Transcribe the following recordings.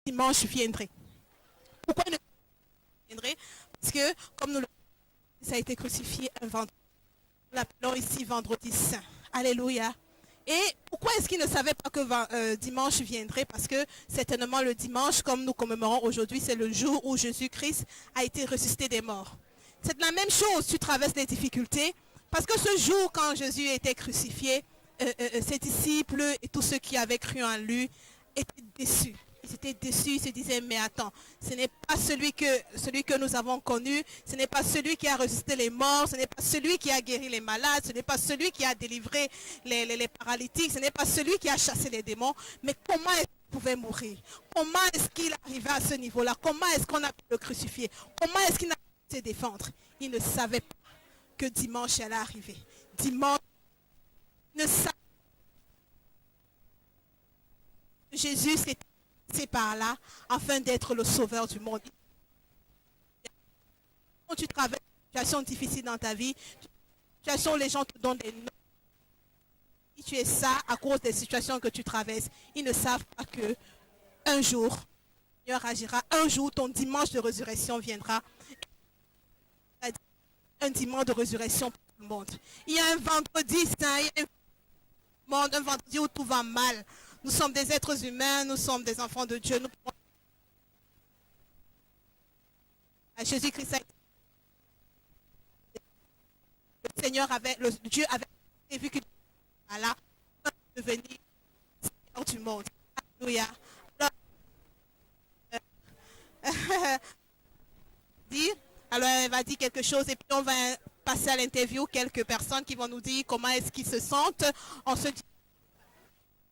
dimanche viendrait. Pourquoi il ne viendrait? Parce que, comme nous le ça a été crucifié un vendredi. Nous l'appelons ici vendredi saint. Alléluia. Et pourquoi est-ce qu'il ne savait pas que dimanche viendrait? Parce que certainement le dimanche, comme nous commémorons aujourd'hui, c'est le jour où Jésus-Christ a été ressuscité des morts. C'est la même chose, tu traverses des difficultés, parce que ce jour, quand Jésus était crucifié, ses disciples et tous ceux qui avaient cru en lui étaient déçus. Ils étaient déçus, ils se disaient, mais attends, ce n'est pas celui que nous avons connu, ce n'est pas celui qui a ressuscité les morts, ce n'est pas celui qui a guéri les malades, ce n'est pas celui qui a délivré les paralytiques, ce n'est pas celui qui a chassé les démons, mais comment est-ce qu'il pouvait mourir? Comment est-ce qu'il arrivait à ce niveau-là? Comment est-ce qu'on a pu le crucifier? Comment est-ce qu'il n'a pas pu se défendre? Il ne savait pas que dimanche allait arriver. Dimanche, il ne savait que Jésus s'était passé par là afin d'être le sauveur du monde. Quand tu traverses une situation difficile dans ta vie, une situation où les gens te donnent des noms, si tu es ça à cause des situations que tu traverses, ils ne savent pas que un jour, le Seigneur agira, un jour ton dimanche de résurrection viendra. Un dimanche de résurrection pour tout le monde. Il y a un vendredi saint, il y a un vendredi où tout va mal. Nous sommes des êtres humains, nous sommes des enfants de Dieu. Jésus-Christ a été le Seigneur avait, Dieu avait prévu qu'il allait devenir Seigneur du monde. Alléluia. Dire, alors elle va dire quelque chose et puis on va passer à l'interview quelques personnes qui vont nous dire comment est-ce qu'ils se sentent. On se dit,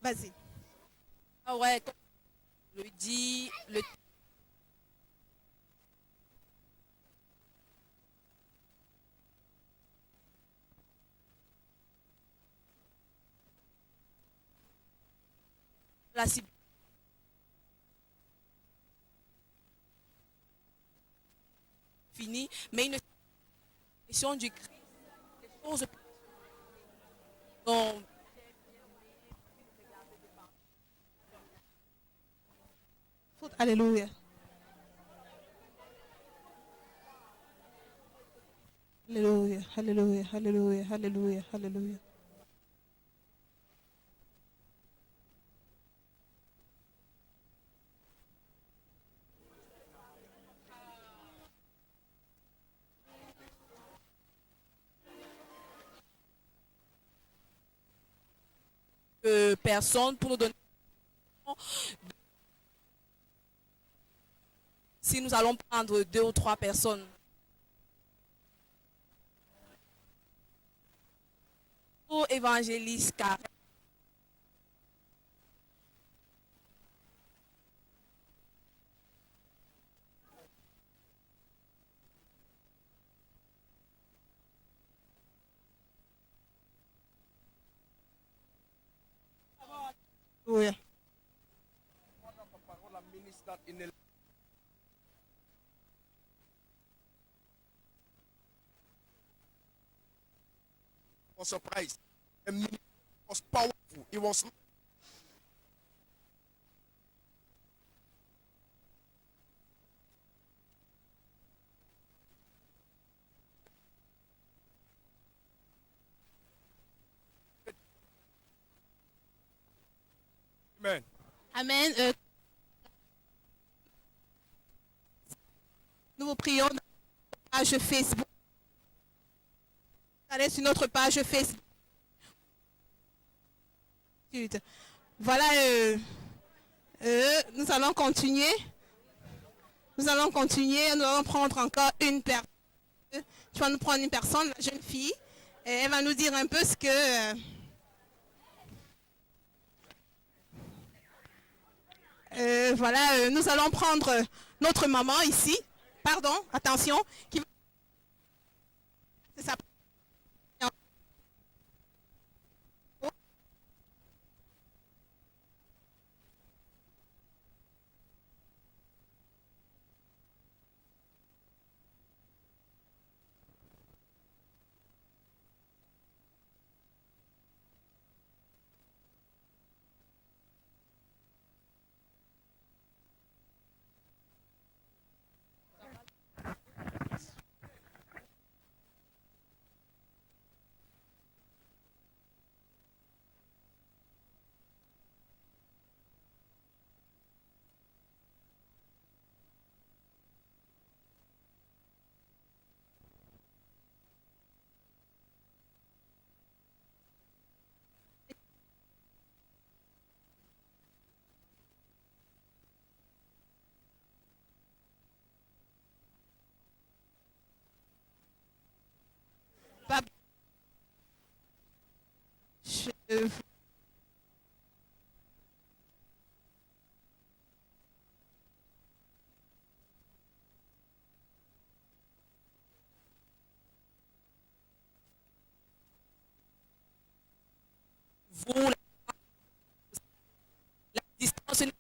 vas-y. Ah ouais, comme je le dis, la cible finie, mais une question du Christ, des choses dont Alléluia. Alléluia, alléluia, alléluia, alléluia, alléluia. personnes pour nous donner si nous allons prendre 2 ou 3 personnes. Pour évangéliste Karen, Alléluia. Was surprised. The ministry was powerful. It was Amen. Amen. Nous vous prions dans notre page Facebook. Allez sur notre page Facebook. Voilà, nous allons continuer. Nous allons continuer. Nous allons prendre encore une personne. Tu vas nous prendre une personne, la jeune fille. Et elle va nous dire un peu ce que... voilà, nous allons prendre notre maman ici. Pardon, attention. Qui... C'est ça. euh, Vous, la distance n'est